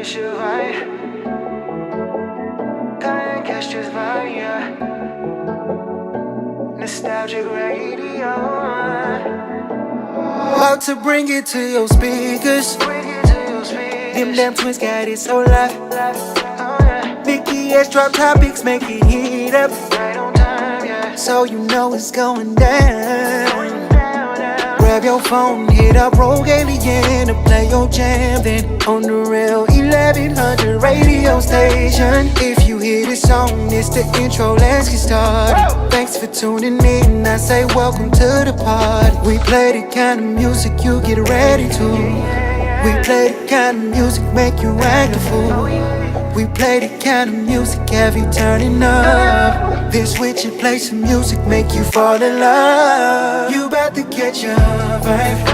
catch your vibe. Come and catch this vibe, yeah. Nostalgic radio. About to bring it to your speakers. Them damn twins got it so live. Vicky S drop topics, make it heat up. Right on time, yeah. So you know it's going down. Grab your phone, hit up Rogue Alien to play your jam. Then on the real 1100 radio station. If you hear this song, it's the intro, let's get started. Thanks for tuning in, I say welcome to the party. We play the kind of music you get ready to. We play the kind of music make you act a fool. We play the kind of music have you turning up. Then switch and play some music make you fall in love. You bout to catch your vibe.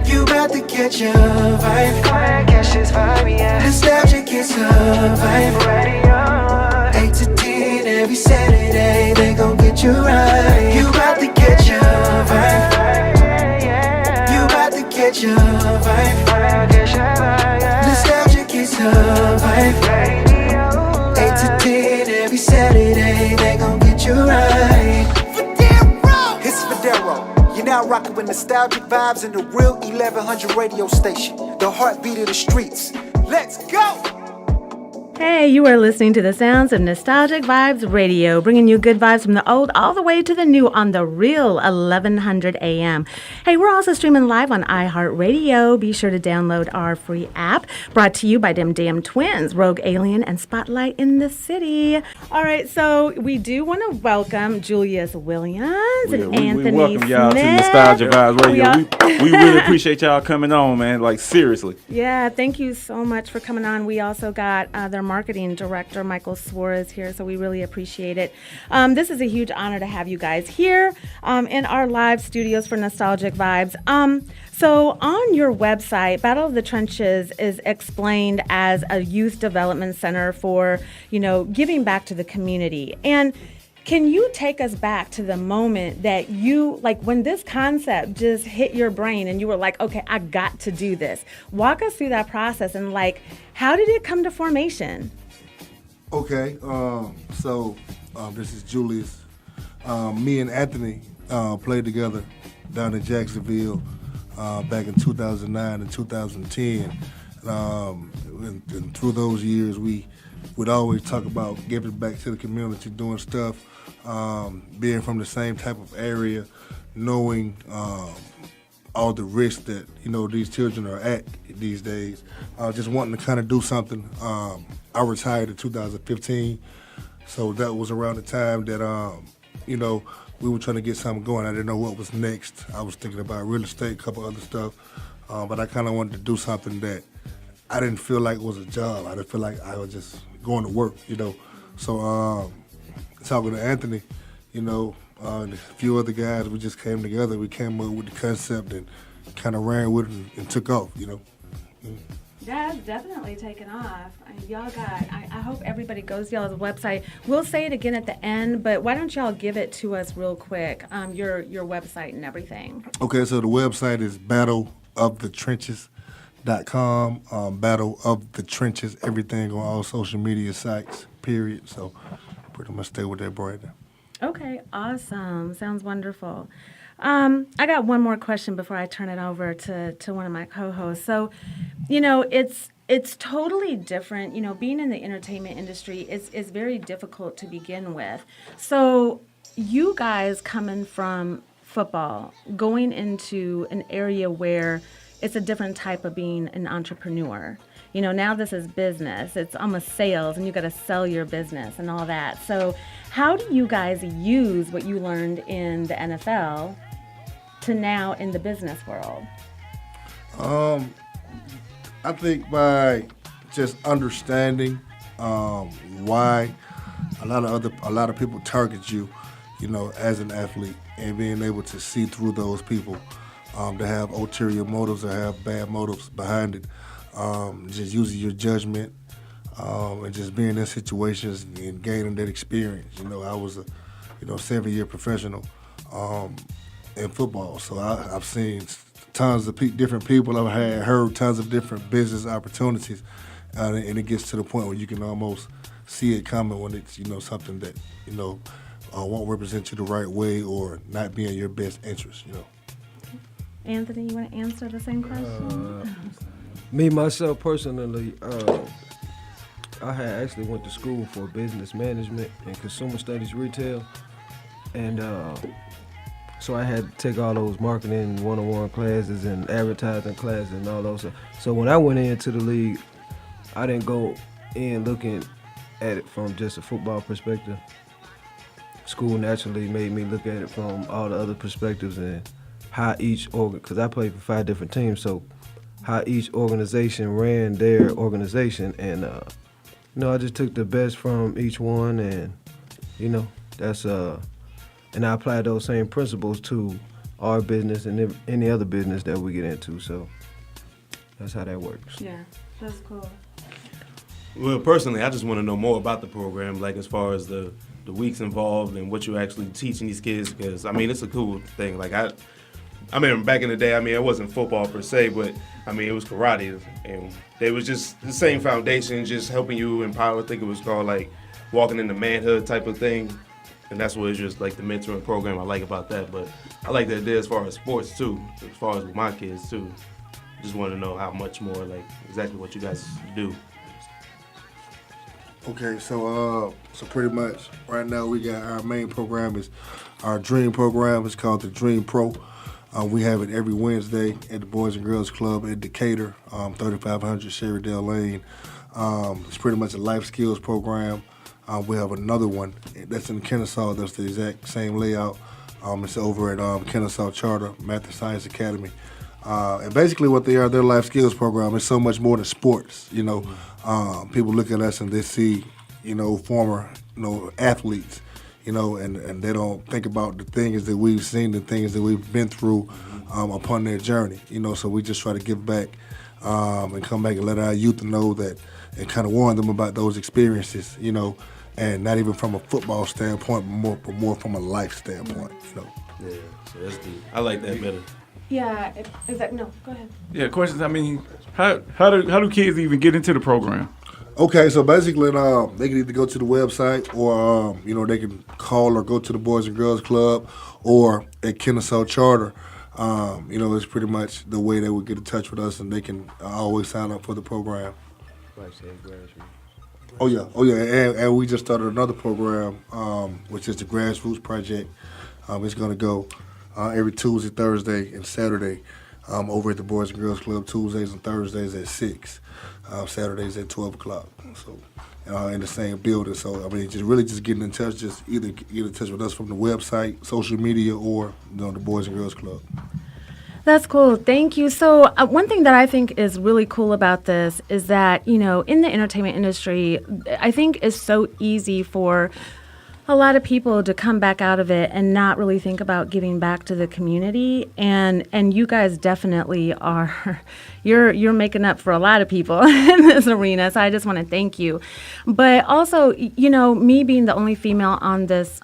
You bout to catch your vibe. Catch this vibe, yeah. Nostalgic is a vibe. 8 to 10 every Saturday, they gon' get you right. You bout to catch your vibe. You bout to catch your vibe. Nostalgic is a vibe. 8 to 10 every Saturday, they gon' get you right. Federo! It's Federo. You're now rocking with nostalgic vibes in the real 1100 radio station. The heartbeat of the streets. Let's go! Hey, you are listening to the sounds of Nostalgic Vibes Radio, bringing you good vibes from the old all the way to the new on the real 1100 AM. Hey, we're also streaming live on iHeartRadio. Be sure to download our free app, brought to you by them damn twins, Rogue Alien and Spotlight in the City. All right, so we do want to welcome Julius Williams and Anthony We welcome y'all Smith. to Nostalgic Vibes Radio. We really appreciate y'all coming on, man, like seriously. Yeah, thank you so much for coming on. We also got their marketing director, Michael Suarez, here, so we really appreciate it. This is a huge honor to have you guys here in our live studios for Nostalgic Vibes. So on your website, Battle of the Trenches is explained as a youth development center for, giving back to the community. And can you take us back to the moment that you, like when this concept just hit your brain and you were like, okay, I got to do this. Walk us through that process and how did it come to formation? Okay, so this is Julius. Me and Anthony played together down in Jacksonville back in 2009 and 2010. And through those years, we would always talk about giving back to the community, doing stuff, being from the same type of area, knowing all the risks that these children are at these days. Just wanting to kind of do something. I retired in 2015, so that was around the time that we were trying to get something going. I didn't know what was next. I was thinking about real estate, a couple other stuff, but I kind of wanted to do something that I didn't feel like it was a job. I didn't feel like I was just going to work, So talking to Anthony, and a few other guys, we just came together. We came up with the concept and kind of ran with it and took off, Yeah, it's definitely taken off. Y'all I hope everybody goes to y'all's website. We'll say it again at the end, but why don't y'all give it to us real quick, your website and everything. Okay, so the website is battleofthetrenches.com, Battle of the Trenches, everything on all social media sites, period. So pretty much stay with that brand. Okay, awesome. Sounds wonderful. I got one more question before I turn it over to one of my co-hosts. So, it's totally different. Being in the entertainment industry is very difficult to begin with. So you guys coming from football, going into an area where it's a different type of being an entrepreneur. Now this is business. It's almost sales, and you got to sell your business and all that. So how do you guys use what you learned in the NFL to now in the business world? I think by just understanding why a lot of people target you, as an athlete, and being able to see through those people that have ulterior motives or have bad motives behind it. Just using your judgment and just being in situations and gaining that experience. I was a 7-year professional in football, so I've seen tons of different people. I've heard tons of different business opportunities, and it gets to the point where you can almost see it coming when it's something that won't represent you the right way or not be in your best interest. Anthony, you want to answer the same question? Me, myself, personally, I had actually went to school for business management and consumer studies retail. And so I had to take all those marketing one-on-one classes and advertising classes and all those. So when I went into the league, I didn't go in looking at it from just a football perspective. School naturally made me look at it from all the other perspectives and how each because I played for 5 different teams, so how each organization ran their organization, and I just took the best from each one, and that's and I applied those same principles to our business and any other business that we get into. So that's how that works. Yeah, that's cool. Well, personally, I just want to know more about the program, like as far as the weeks involved and what you're actually teaching these kids, because, it's a cool thing. Like, I remember back in the day, it wasn't football per se, but, it was karate, and they was just the same foundation, just helping you empower. I think it was called, like, walking into manhood type of thing, and that's what it's just, like, the mentoring program I like about that. But I like the idea as far as sports, too, as far as with my kids, too. Just want to know how much more, like, exactly what you guys do. Okay, so pretty much right now we got our main program is our Dream program. It's called the Dream Pro. We have it every Wednesday at the Boys and Girls Club in Decatur, 3500 Sherrydale Lane. It's pretty much a life skills program. We have another one that's in Kennesaw. That's the exact same layout. It's over at Kennesaw Charter Math and Science Academy. And basically what they are, their life skills program is so much more than sports. People look at us and they see, former, athletes, and they don't think about the things that we've seen, the things that we've been through upon their journey. So we just try to give back and come back and let our youth know that and kind of warn them about those experiences, and not even from a football standpoint, but more from a life standpoint, Yeah, so that's deep. I like that better. Yeah, no, go ahead. Yeah, questions. How do kids even get into the program? Okay, so basically, they can either go to the website or, they can call or go to the Boys and Girls Club or at Kennesaw Charter. It's pretty much the way they would get in touch with us, and they can always sign up for the program. Oh yeah, and we just started another program, which is the Grassroots Project. It's going to go every Tuesday, Thursday, and Saturday over at the Boys and Girls Club. Tuesdays and Thursdays at 6, Saturdays at 12 o'clock. So in the same building. So just getting in touch. Just either get in touch with us from the website, social media, or the Boys and Girls Club. That's cool. Thank you. So one thing that I think is really cool about this is that, in the entertainment industry, I think it's so easy for a lot of people to come back out of it and not really think about giving back to the community. And you guys definitely are, you're making up for a lot of people in this arena. So I just want to thank you. But also, me being the only female on this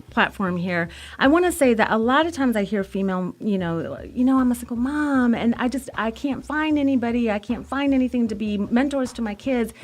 platform here, I want to say that a lot of times I hear female, I'm a single mom and I can't find anybody. I can't find anything to be mentors to my kids.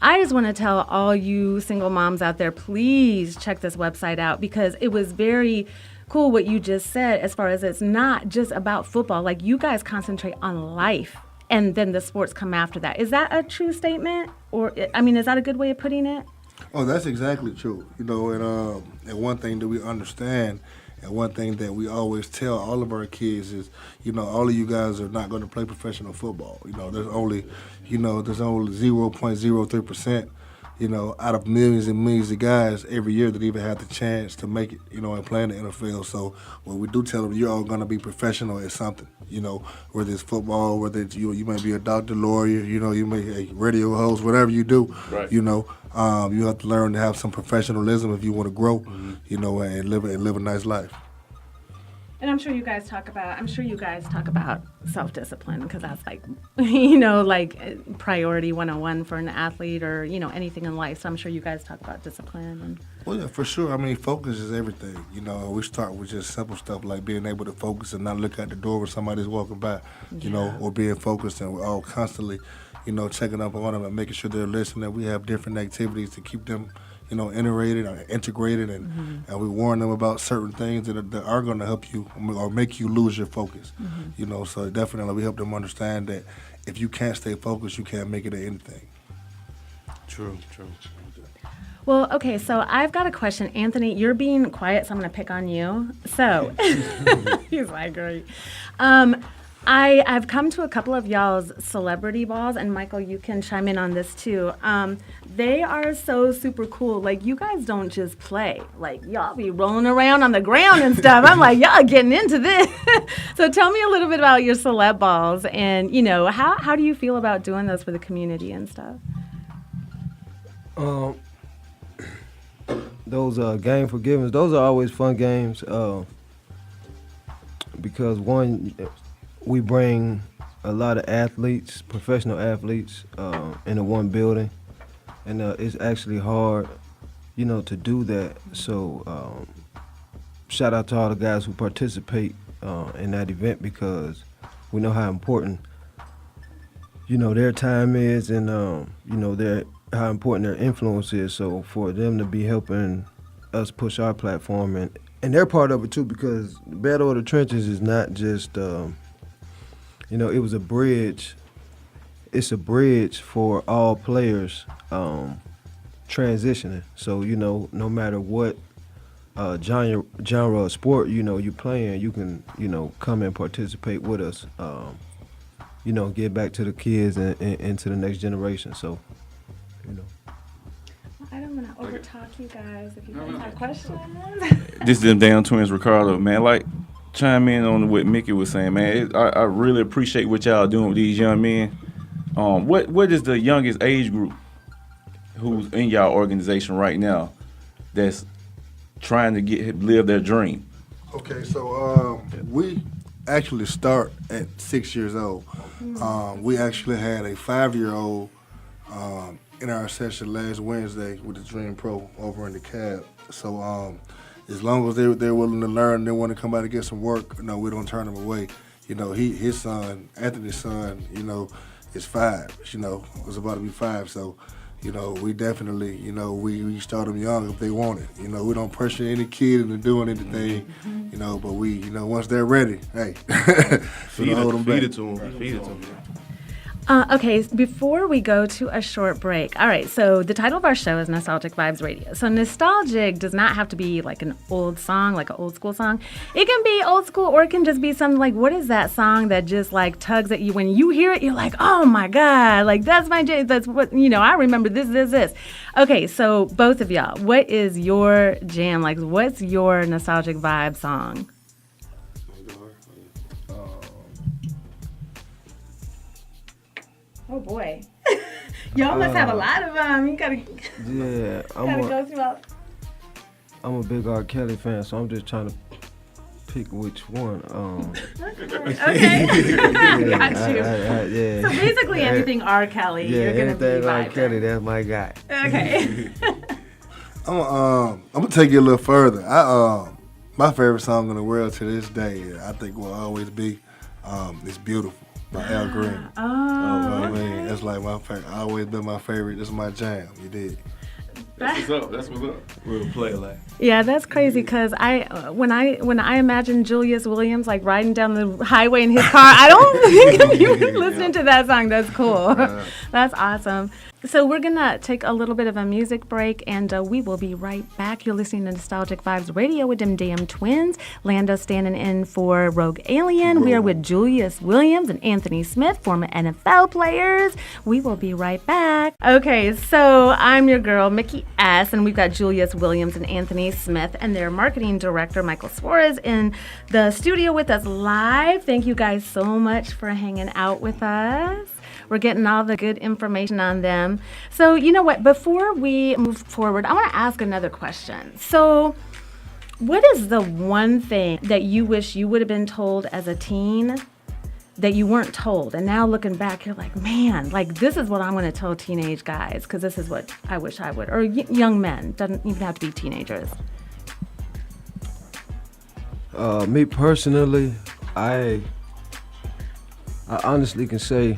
I just want to tell all you single moms out there, please check this website out, because it was very cool what you just said as far as it's not just about football. Like, you guys concentrate on life, and then the sports come after that. Is that a true statement? Or, is that a good way of putting it? Oh, that's exactly true. And one thing that we understand, and one thing that we always tell all of our kids is, all of you guys are not going to play professional football. There's only 0.03%, out of millions and millions of guys every year that even have the chance to make it, and play in the NFL. So when we do tell them you're all going to be professional at something, whether it's football, whether it's, you may be a doctor, lawyer, you may be a radio host, whatever you do, right. You have to learn to have some professionalism if you want to grow, and live a nice life. And I'm sure you guys talk about self-discipline because that's like, like priority 101 for an athlete or, anything in life. So I'm sure you guys talk about discipline. And Well, yeah, for sure. I mean, focus is everything. We start with just simple stuff like being able to focus and not look at the door when somebody's walking by, or being focused, and we're all constantly, checking up on them and making sure they're listening. We have different activities to keep them, integrated, and we warn them about certain things that are going to help you or make you lose your focus. So definitely we help them understand that if you can't stay focused, you can't make it at anything. True. well, okay, so I've got a question. Anthony, you're being quiet, so I'm going to pick on you. So, he's like, great. I've come to a couple of y'all's celebrity balls, and Michael, you can chime in on this too. They are so super cool. Like, you guys don't just play. Like, y'all be rolling around on the ground and stuff. I'm like, y'all getting into this. So tell me a little bit about your celeb balls, and, how do you feel about doing those for the community and stuff? Those game forgiveness, those are always fun games because one, we bring a lot of athletes, professional athletes, into one building, and it's actually hard, to do that. So shout out to all the guys who participate in that event because we know how important, their time is and, how important their influence is. So for them to be helping us push our platform, and they're part of it too because the Battle of the Trenches is not just, it was a bridge. It's a bridge for all players transitioning. So, no matter what genre of sport, you playing, you can, come and participate with us, get back to the kids and to the next generation. So, I don't want to overtalk you guys if you guys have questions. This is them damn twins, Ricardo, man. Like, chime in on what Mickey was saying, man. I really appreciate what y'all doing with these young men. What is the youngest age group who's in y'all organization right now that's trying to live their dream? Okay, so we actually start at 6 years old. We actually had a 5-year-old in our session last Wednesday with the Dream Pro over in the cab. So as long as they're willing to learn, they want to come out and get some work, we don't turn them away. His son, Anthony's son, is 5, was about to be 5. So, we definitely, we start them young if they want it. We don't pressure any kid into doing anything, but we, once they're ready, hey, feed it to them. Okay, before we go to a short break, all right, so the title of our show is Nostalgic Vibes Radio. So nostalgic does not have to be like an old song, like an old school song. It can be old school or it can just be something like, what is that song that just like tugs at you? When you hear it, you're like, oh my God, like that's my jam. That's what, I remember this. Okay, so both of y'all, what is your jam? Like, what's your nostalgic vibe song? Oh boy, y'all must have a lot of them. You gotta go through all. I'm a big R. Kelly fan, so I'm just trying to pick which one. Okay, got you. Yeah. So basically, anything R. Kelly, Yeah, you're gonna anything be R. vibing. Kelly, that's my guy. Okay. I'm gonna take you a little further. My favorite song in the world to this day, I think will always be "It's Beautiful" by Al Green. I mean, that's like my favorite. Always been my favorite. This is my jam. You did. That's what's up. We'll play like. Yeah, that's crazy because when I imagine Julius Williams like riding down the highway in his car, I don't think of you listening to that song. That's cool. That's awesome. So we're gonna take a little bit of a music break, and we will be right back. You're listening to Nostalgic Vibes Radio with them damn twins. Lando standing in for Rogue Alien. We are with Julius Williams and Anthony Smith, former NFL players. We will be right back. Okay, so I'm your girl, Mickey S., and we've got Julius Williams and Anthony Smith and their marketing director, Michael Suarez, in the studio with us live. Thank you guys so much for hanging out with us. We're getting all the good information on them. So, you know what? Before we move forward, I want to ask another question. So, What is the one thing that you wish you would have been told as a teen that you weren't told? And now looking back, you're like, man, like this is what I'm going to tell teenage guys because this is what I wish I would. Or young men. Doesn't even have to be teenagers. Me personally, I honestly can say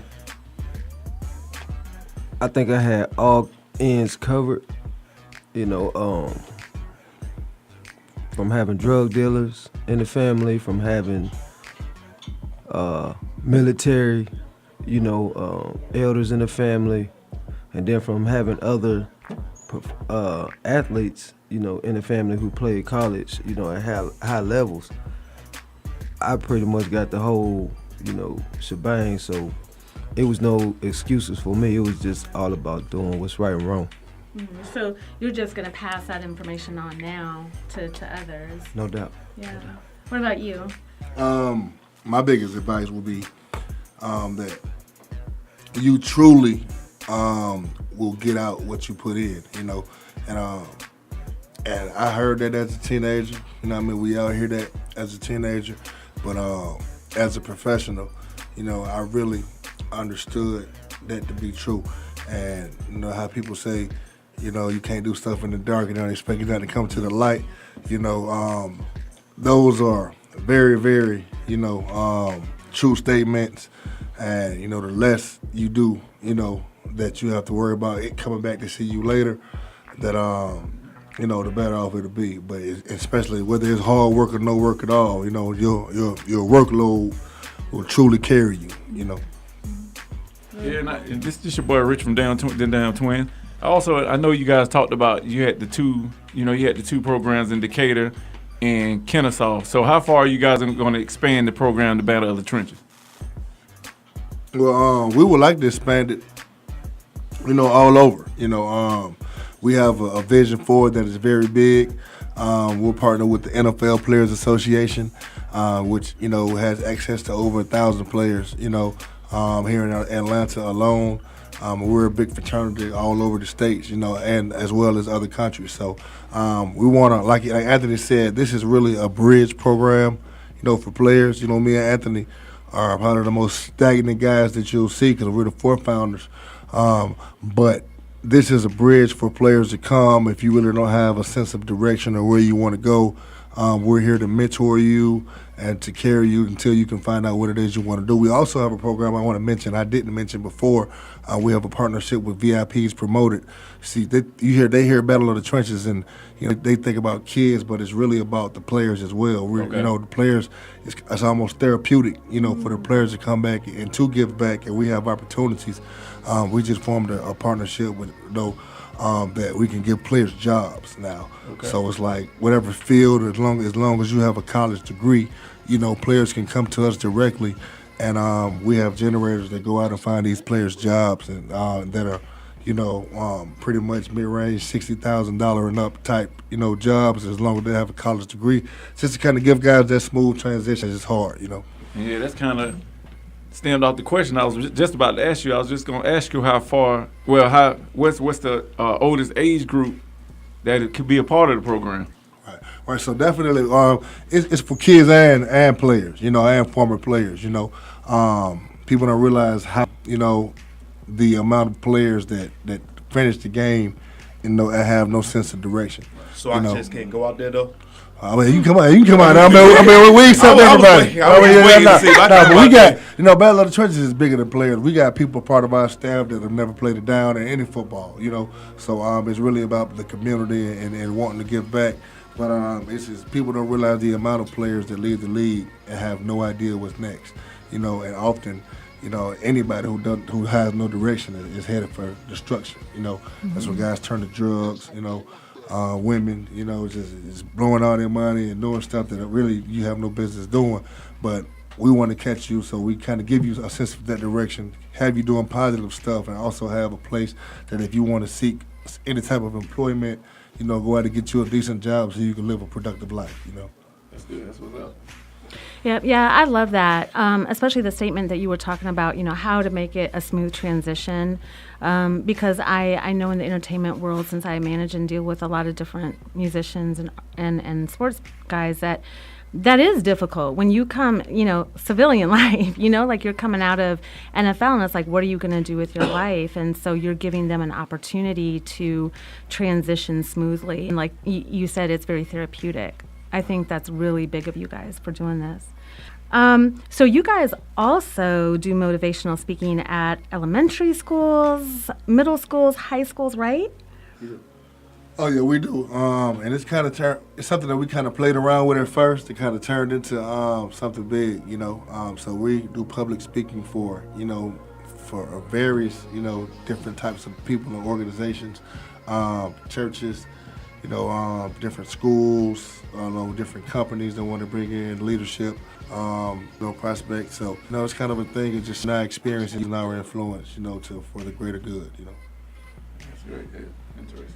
I think I had all ends covered. From having drug dealers in the family, from having military, elders in the family, and then from having other athletes, in the family who played college, at high levels. I pretty much got the whole, shebang, so it was no excuses for me. It was just all about doing what's right and wrong. Mm-hmm. So you're just going to pass that information on now to others. No doubt. Yeah. What about you? My biggest advice would be that you truly will get out what you put in, and I heard that as a teenager. We all hear that as a teenager, but as a professional, I really understood that to be true. And how people say, you can't do stuff in the dark and don't expect it to come to the light. Those are very, very, true statements. And, the less you do, that you have to worry about it coming back to see you later, that, the better off it'll be. But especially whether it's hard work or no work at all, your workload will truly carry you, Yeah, and this your boy Rich from Down Twin. I know you guys talked about you had the two programs in Decatur and Kennesaw. So how far are you guys going to expand the program to Battle of the Trenches? Well, we would like to expand it, all over. We have a vision for it that is very big. We'll partner with the NFL Players Association, which, has access to over 1,000 players, here in Atlanta alone. We're a big fraternity all over the states, and as well as other countries. So we want to, like Anthony said, this is really a bridge program, for players. Me and Anthony are probably the most stagnant guys that you'll see because we're the four founders. But this is a bridge for players to come if you really don't have a sense of direction or where you want to go. We're here to mentor you and to carry you until you can find out what it is you want to do. We also have a program I want to mention, I didn't mention before. We have a partnership with VIPs Promoted. See, they hear Battle of the Trenches, and they think about kids, but it's really about the players as well. The players, it's almost therapeutic, for the players to come back and to give back, and we have opportunities. We just formed a partnership with that we can give players jobs now. Okay. So it's like whatever field, as long as you have a college degree, players can come to us directly, and we have generators that go out and find these players jobs and that are, pretty much mid-range, $60,000 and up type, jobs, as long as they have a college degree, just to kind of give guys that smooth transition. It's hard, Yeah, that's kind of stemmed off the question I was just about to ask you. I was just going to ask you what's the oldest age group that it could be a part of the program? Right. So definitely, it's for kids and players, and former players. People don't realize how, the amount of players that finish the game, and have no sense of direction. So I just can't go out there though. You can come out. We accept everybody. But we got, Battle of the Trenches is bigger than players. We got people part of our staff that have never played it down in any football, So it's really about the community and wanting to give back. But it's just people don't realize the amount of players that leave the league and have no idea what's next, and often, anybody who has no direction is headed for destruction. That's when guys turn to drugs. Women, just blowing all their money and doing stuff that really you have no business doing. But we want to catch you, so we kind of give you a sense of that direction, have you doing positive stuff, and also have a place that if you want to seek any type of employment, go out and get you a decent job so you can live a productive life. That's good. That's what's up. Yeah, I love that. Especially the statement that you were talking about, how to make it a smooth transition. Because I know in the entertainment world, since I manage and deal with a lot of different musicians and sports guys, that is difficult when you come, civilian life, like you're coming out of NFL and it's like, what are you going to do with your life? And so you're giving them an opportunity to transition smoothly. And like you said, it's very therapeutic. I think that's really big of you guys for doing this. So you guys also do motivational speaking at elementary schools, middle schools, high schools, right? Oh yeah, we do. And it's kind of it's something that we kind of played around with at first. It kind of turned into something big, So we do public speaking for various, different types of people and organizations, churches, different schools, different companies that want to bring in leadership, prospects. So, it's kind of a thing. It's just our experience and our influence, for the greater good, That's very good. Interesting.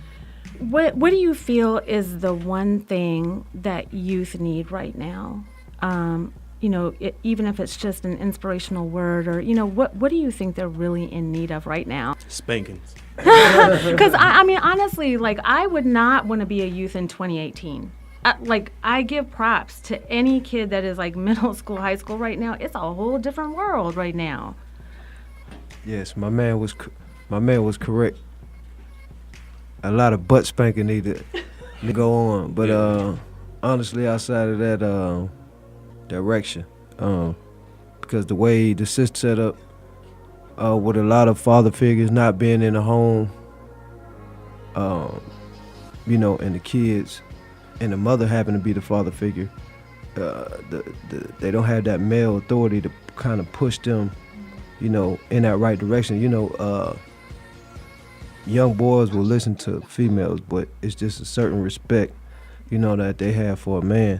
What do you feel is the one thing that youth need right now? Even if it's just an inspirational word or, what do you think they're really in need of right now? Spankings. Because, I mean, honestly, I would not want to be a youth in 2018. I give props to any kid that is middle school, high school right now. It's a whole different world right now. Yes, my man was correct. A lot of butt spanking needed to go on, but honestly, outside of that direction, because the way the system set up, with a lot of father figures not being in the home, and the kids and the mother happen to be the father figure, they don't have that male authority to kind of push them, in that right direction. Young boys will listen to females, but it's just a certain respect, that they have for a man,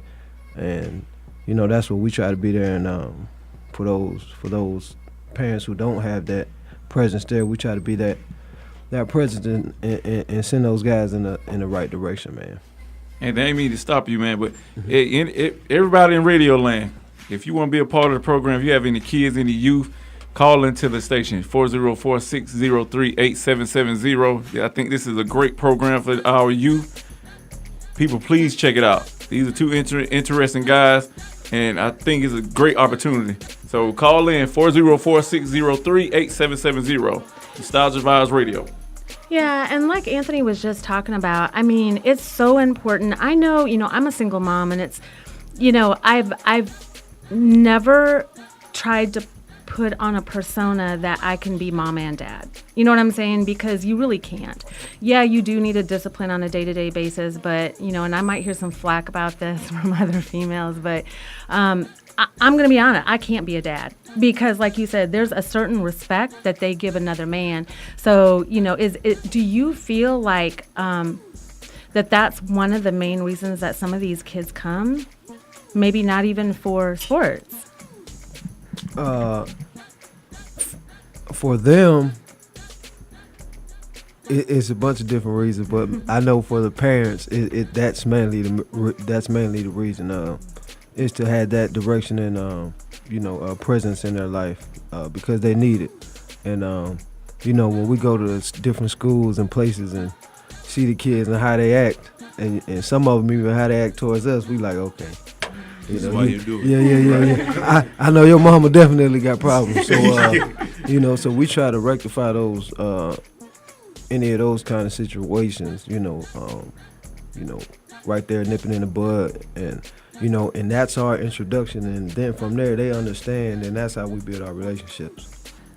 and that's what we try to be there. And for those parents who don't have that presence there, we try to be that presence and send those guys in the right direction, man. And they ain't mean to stop you, man, but everybody in radio land, if you want to be a part of the program, if you have any kids, any youth, call into the station, 404-603-8770. I think this is a great program for our youth. People, please check it out. These are two interesting guys, and I think it's a great opportunity. So call in, 404-603-8770. Nostalgia Vibes Radio. Yeah, and like Anthony was just talking about, I mean, it's so important. I know, I'm a single mom, and it's, I've never tried to put on a persona that I can be mom and dad. You know what I'm saying? Because you really can't. Yeah, you do need a discipline on a day-to-day basis, but, and I might hear some flack about this from other females, but I'm going to be honest, I can't be a dad because, like you said, there's a certain respect that they give another man. So, do you feel like that's one of the main reasons that some of these kids come? Maybe not even for sports. For them, it's a bunch of different reasons, but I know for the parents, that's mainly the reason. Is to have that direction and presence in their life because they need it. And when we go to different schools and places and see the kids and how they act, and some of them even how they act towards us, we like, okay. This is why you do it. Yeah. I know your mama definitely got problems. So, so we try to rectify those, any of those kind of situations, right there nipping in the bud. And, and that's our introduction. And then from there, they understand, and that's how we build our relationships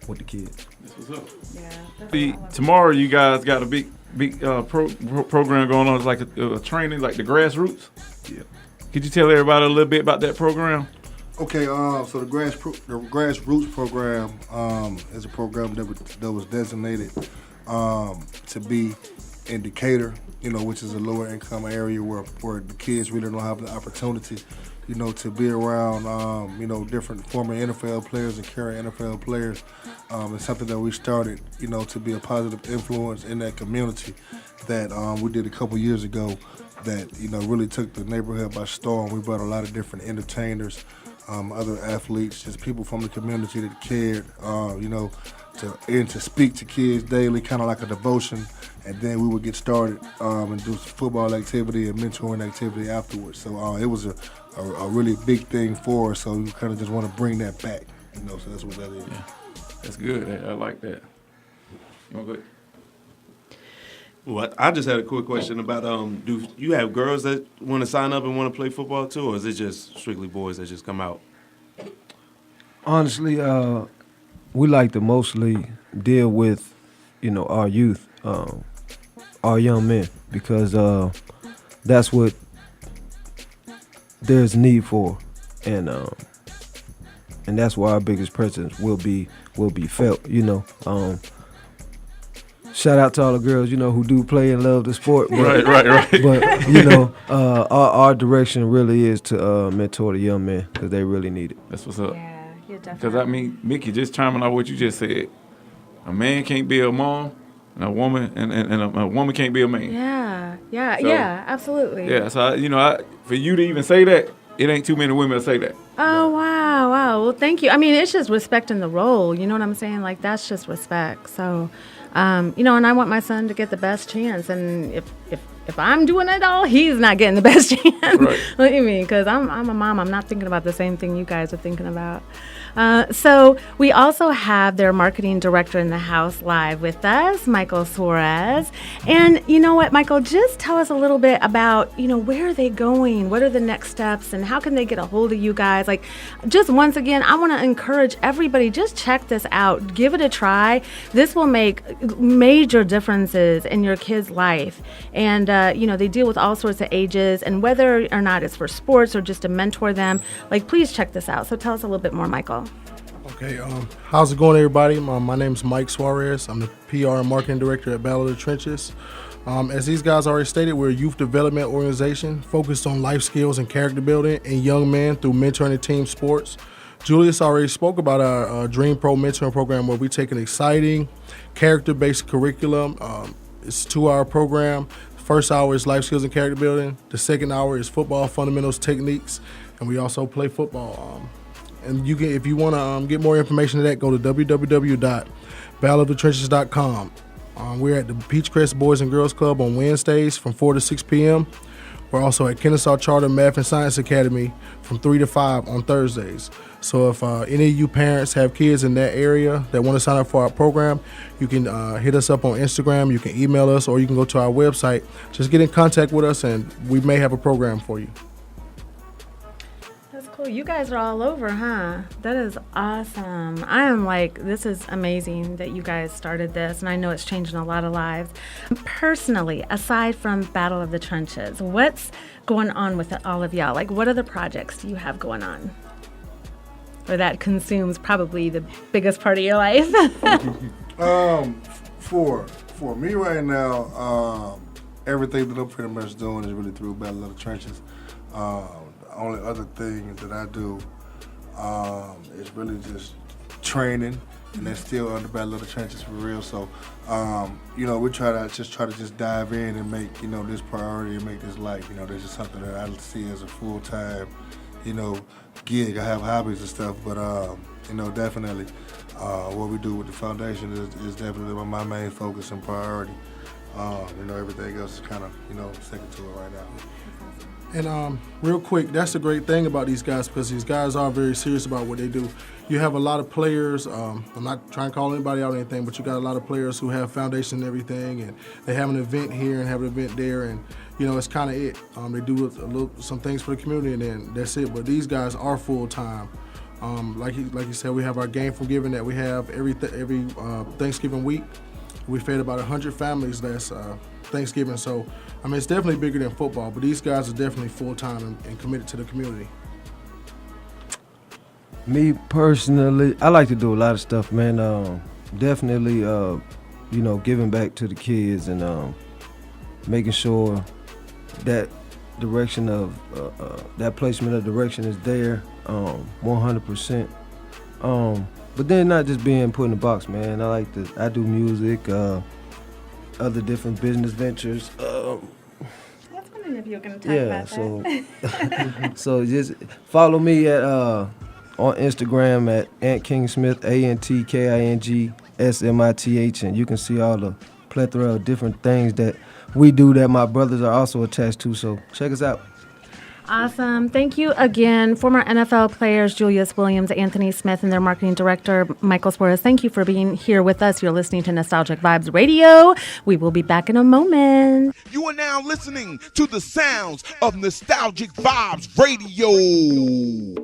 with the kids. That's what's up. Yeah. Tomorrow, you guys got a big program going on. It's like a training, like the grassroots. Yeah. Could you tell everybody a little bit about that program? Okay, so the grassroots program is a program that was designated to be in Decatur, which is a lower income area where the kids really don't have the opportunity, to be around, different former NFL players and current NFL players. It's something that we started, to be a positive influence in that community that we did a couple years ago that, really took the neighborhood by storm. We brought a lot of different entertainers, other athletes, just people from the community that cared, to speak to kids daily, kind of like a devotion, and then we would get started and do football activity and mentoring activity afterwards. So it was a really big thing for us, so we kind of just want to bring that back, so that's what that is. Yeah. That's good. I like that. You want to go ahead? Well, I just had a quick question about do you have girls that want to sign up and want to play football too, or is it just strictly boys that just come out? Honestly, we like to mostly deal with, our youth, our young men, because that's what there's need for, and that's why our biggest presence will be felt. Shout out to all the girls, who do play and love the sport. But, Right. But our direction really is to mentor the young men because they really need it. That's what's up. Yeah, you're Because, definitely. Mickey, just chiming on what you just said, a man can't be a mom, and a woman a woman can't be a man. Yeah, So- absolutely. Yeah, so, for you to even say that, it ain't too many women that say that. Oh, wow. Well, thank you. I mean, it's just respecting the role. You know what I'm saying? Like, that's just respect. So, and I want my son to get the best chance. And if I'm doing it all, he's not getting the best chance. Right. What do you mean? Because I'm a mom. I'm not thinking about the same thing you guys are thinking about. So we also have their marketing director in the house live with us, Michael Suarez. And you know what, Michael, just tell us a little bit about, where are they going? What are the next steps? And how can they get a hold of you guys? Like, just once again, I want to encourage everybody, just check this out. Give it a try. This will make major differences in your kid's life. And, they deal with all sorts of ages. And whether or not it's for sports or just to mentor them, please check this out. So tell us a little bit more, Michael. Okay, how's it going, everybody? My name is Mike Suarez. I'm the PR and marketing director at Battle of the Trenches. As these guys already stated, we're a youth development organization focused on life skills and character building in young men through mentoring and team sports. Julius already spoke about our Dream Pro mentoring program, where we take an exciting character-based curriculum. It's a 2-hour program. First hour is life skills and character building. The second hour is football fundamentals, techniques, and we also play football. And you can, if you want to get more information on that, go to www.battleofthetrenches.com. We're at the Peachcrest Boys and Girls Club on Wednesdays from 4 to 6 p.m. We're also at Kennesaw Charter Math and Science Academy from 3 to 5 on Thursdays. So if any of you parents have kids in that area that want to sign up for our program, you can hit us up on Instagram, you can email us, or you can go to our website. Just get in contact with us, and we may have a program for you. That's cool. You guys are all over, huh? That is awesome. I am this is amazing that you guys started this, and I know it's changing a lot of lives. Personally, aside from Battle of the Trenches, what's going on with all of y'all? What other projects do you have going on? Or that consumes probably the biggest part of your life? For me right now, everything that I'm pretty much doing is really through Battle of the Trenches. The only other thing that I do is really just training, and that's still under Battle of the Trenches for real. So, we try to just dive in and make this priority and make this life. This is something that I see as a full-time, gig. I have hobbies and stuff, but definitely what we do with the foundation is definitely my main focus and priority. Everything else is kind of second to it right now. And real quick, that's the great thing about these guys, because these guys are very serious about what they do. You have a lot of players, I'm not trying to call anybody out or anything, but you got a lot of players who have foundation and everything, and they have an event here and have an event there, and it's kind of it. They do some things for the community, and then that's it. But these guys are full-time. Like you said, we have our Game for Giving that we have every Thanksgiving week. We fed about 100 families last Thanksgiving, so it's definitely bigger than football, but these guys are definitely full-time and committed to the community. Me personally, I like to do a lot of stuff, man. Definitely, giving back to the kids and making sure that direction of that placement of direction is there, 100%. But then not just being put in a box, man. I do music, other different business ventures. That's wondering if you were going to talk Yeah, about that. so just follow me at on Instagram at Ant King Smith, AntKingsmith, and you can see all the plethora of different things that we do that my brothers are also attached to. So check us out. Awesome. Thank you again, former NFL players Julius Williams, Anthony Smith, and their marketing director, Michael Suarez. Thank you for being here with us. You're listening to Nostalgic Vibes Radio. We will be back in a moment. You are now listening to the sounds of Nostalgic Vibes Radio.